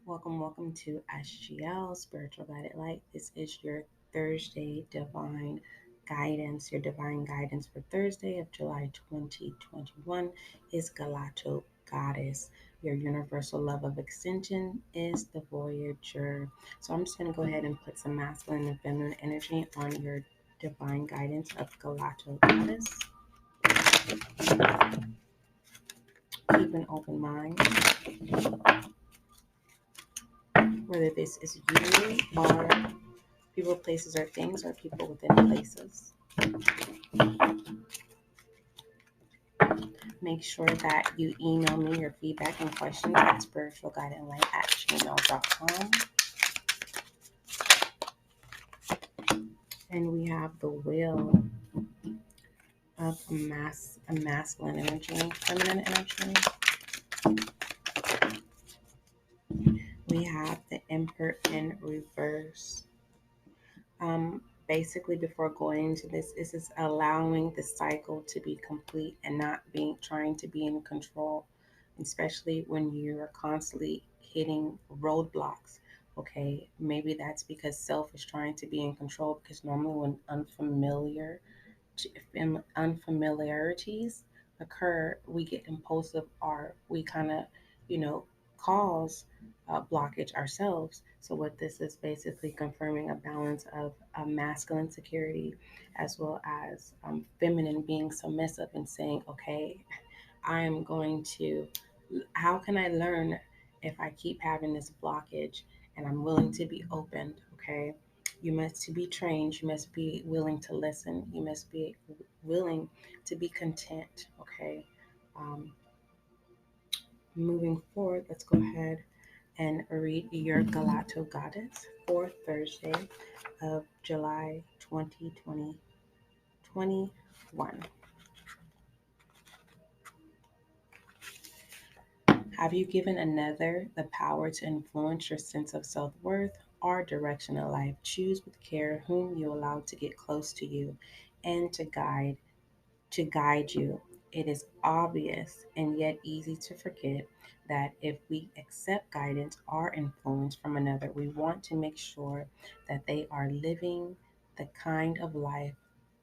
Welcome to SGL Spiritual Guided Light. This is your Thursday divine guidance for Thursday of July 2021 is Galato Goddess. Your universal love of extension is the Voyager. So I'm just going to go ahead and put some masculine and feminine energy on your divine guidance of Galato Goddess. Keep an open mind, whether this is you or people, places, or things, or people within places. Make sure that you email me your feedback and questions at spiritualguidinglight@gmail.com. And we have the wheel of a masculine energy, feminine energy. We have the Emperor in reverse. Basically, before going into this is allowing the cycle to be complete and not being trying to be in control, especially when you're constantly hitting roadblocks. Okay, maybe that's because self is trying to be in control, because normally when unfamiliarities occur, we get impulsive, or we kind of, you know, cause blockage ourselves. So what this is basically confirming a balance of masculine security as well as feminine being submissive and saying, okay, I am going to, how can I learn if I keep having this blockage, and I'm willing to be open, okay? You must be trained, you must be willing to listen, you must be willing to be content, okay? Um, Moving forward, let's go ahead and read your Galato Goddess for Thursday of July 2021. Have you given another the power to influence your sense of self worth or direction in life? Choose with care whom you allow to get close to you and to guide you. It is obvious and yet easy to forget that if we accept guidance or influence from another, we want to make sure that they are living the kind of life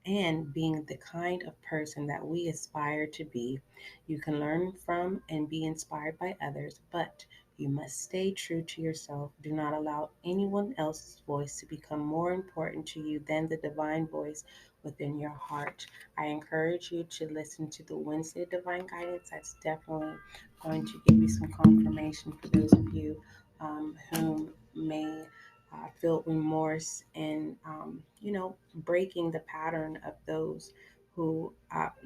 and being the kind of person that we aspire to be. You can learn from and be inspired by others, but you must stay true to yourself. Do not allow anyone else's voice to become more important to you than the divine voice within your heart. I encourage you to listen to the Wednesday Divine Guidance. That's definitely going to give you some confirmation for those of you whom may feel remorse and, breaking the pattern of those who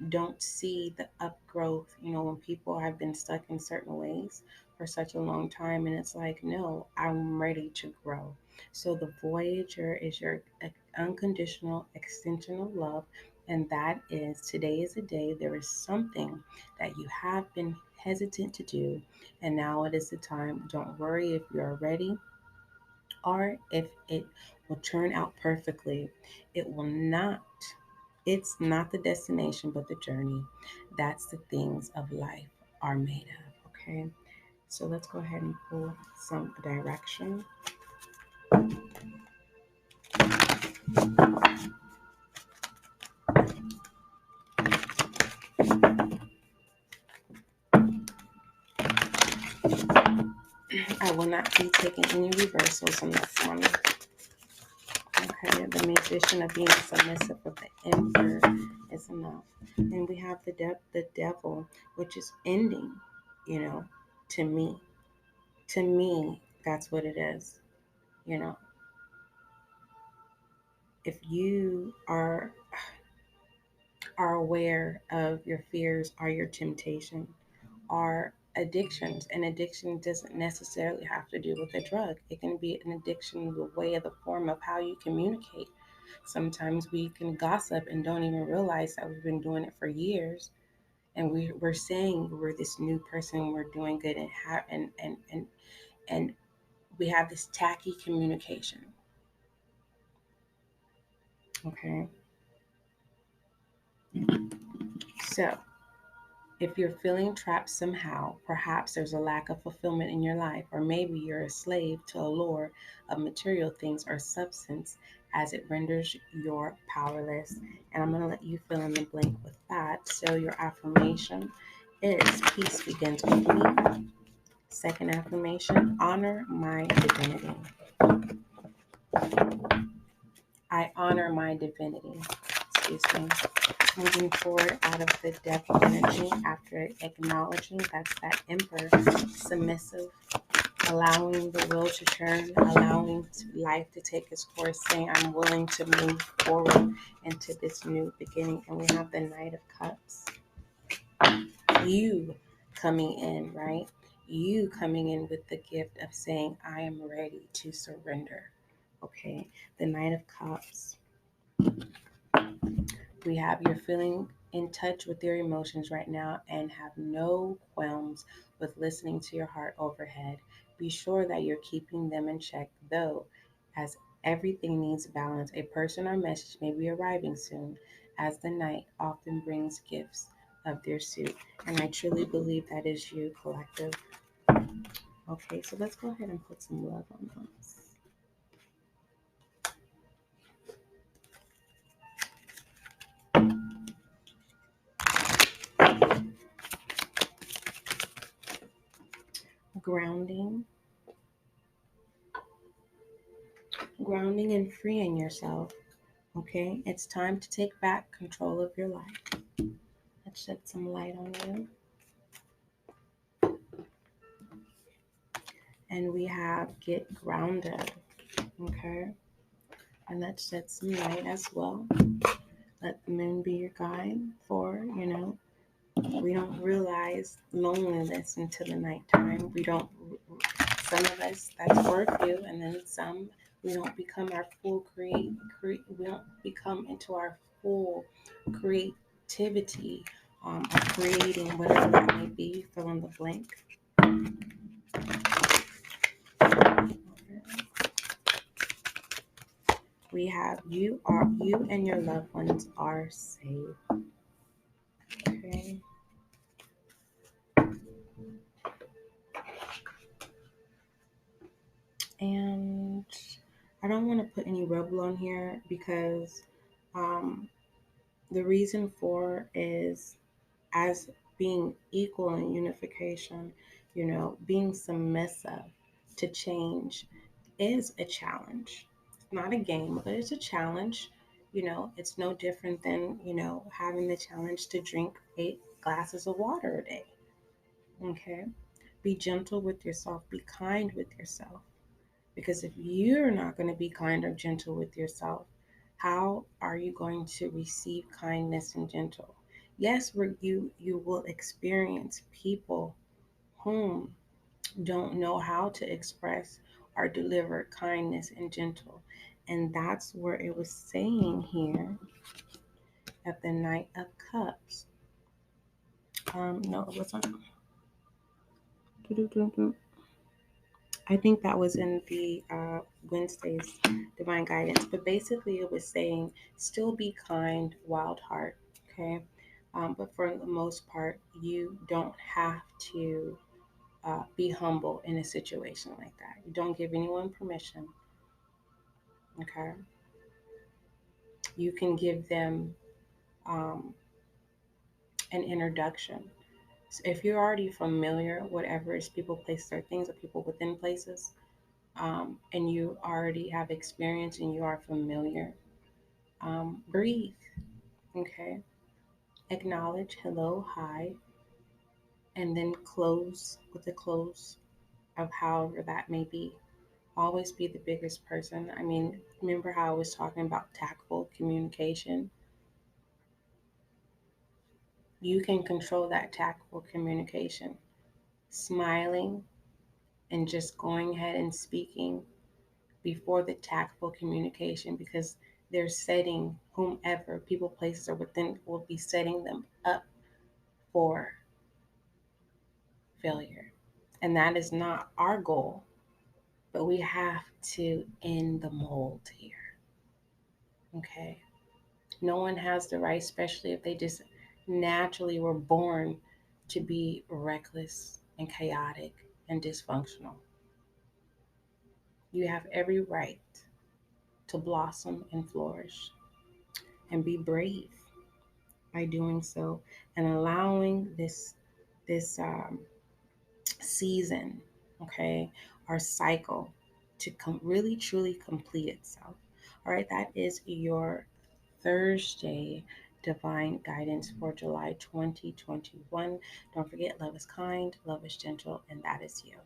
don't see the upgrowth. When people have been stuck in certain ways for such a long time, and it's like, no, I'm ready to grow. So the Voyager is your unconditional extension of love, and that is today is a day. There is something that you have been hesitant to do, and now it is the time. Don't worry if you're ready or if it will turn out perfectly. It will not. It's not the destination, but the journey. That's the things of life are made of. Okay. So let's go ahead and pull some direction. I will not be taking any reversals on this one. Okay, the musician of being submissive of the emperor is enough. And we have the devil, which is ending, you know, to me. To me, that's what it is. You know, if you are aware of your fears or your temptation or addictions, and addiction doesn't necessarily have to do with a drug. It can be an addiction, the way of the form of how you communicate. Sometimes we can gossip and don't even realize that we've been doing it for years. And we're saying we're this new person, we're doing good, and we have this tacky communication. Okay. So If you're feeling trapped somehow, perhaps there's a lack of fulfillment in your life, or maybe you're a slave to a lure of material things or substance as it renders you powerless. And I'm going to let you fill in the blank with that. So, your affirmation is peace begins with me. Second affirmation, honor my divinity. I honor my divinity. Excuse me. Moving forward out of the depth energy after acknowledging that's that emperor, submissive, allowing the wheel to turn, allowing life to take its course, saying, I'm willing to move forward into this new beginning. And we have the Knight of Cups. You coming in, right? You coming in with the gift of saying, I am ready to surrender. Okay, the Knight of Cups. We have you're feeling in touch with your emotions right now and have no qualms with listening to your heart overhead. Be sure that you're keeping them in check, though, as everything needs balance. A person or message may be arriving soon, as the night often brings gifts of their suit. And I truly believe that is you, collective. Okay, so let's go ahead and put some love on this. Grounding, grounding and freeing yourself. Okay, it's time to take back control of your life. Let's shed some light on you. And we have get grounded. Okay, and let's shed some light as well. Let the moon be your guide for, we don't realize loneliness until the nighttime. We don't, some of us, that's for a few, and then some, we don't become our full we don't become into our full creativity of creating whatever that may be, fill in the blank. We have you and your loved ones are safe. Okay. And I don't want to put any rebel on here because um, the reason for is as being equal in unification, being submissive to change is a challenge. It's not a game, but it's a challenge. It's no different than, having the challenge to drink 8 glasses of water a day. Okay. Be gentle with yourself, be kind with yourself. Because if you're not going to be kind or gentle with yourself, how are you going to receive kindness and gentle? Yes, you will experience people whom don't know how to express or deliver kindness and gentle. And that's where it was saying here at the Knight of Cups. No, it wasn't. I think that was in the Wednesday's Divine Guidance. But basically, it was saying still be kind, wild heart. Okay. But for the most part, you don't have to be humble in a situation like that. You don't give anyone permission. Okay. You can give them um, an introduction. So if you're already familiar, whatever is people, places, or things, or people within places, and you already have experience and you are familiar, breathe. Okay. Acknowledge, hello, hi, and then close with the close of however that may be. Always be the biggest person. I mean, remember how I was talking about tactful communication? You can control that tactful communication. Smiling and just going ahead and speaking before the tactful communication because they're setting whomever, people, places, or within will be setting them up for failure. And that is not our goal, but we have to end the mold here. Okay. No one has the right, especially if they just naturally were born to be reckless and chaotic and dysfunctional. You have every right to blossom and flourish and be brave by doing so and allowing this season, okay, our cycle to really truly complete itself. All right, that is your Thursday divine guidance for July 2021. Don't forget, love is kind, love is gentle, and that is you.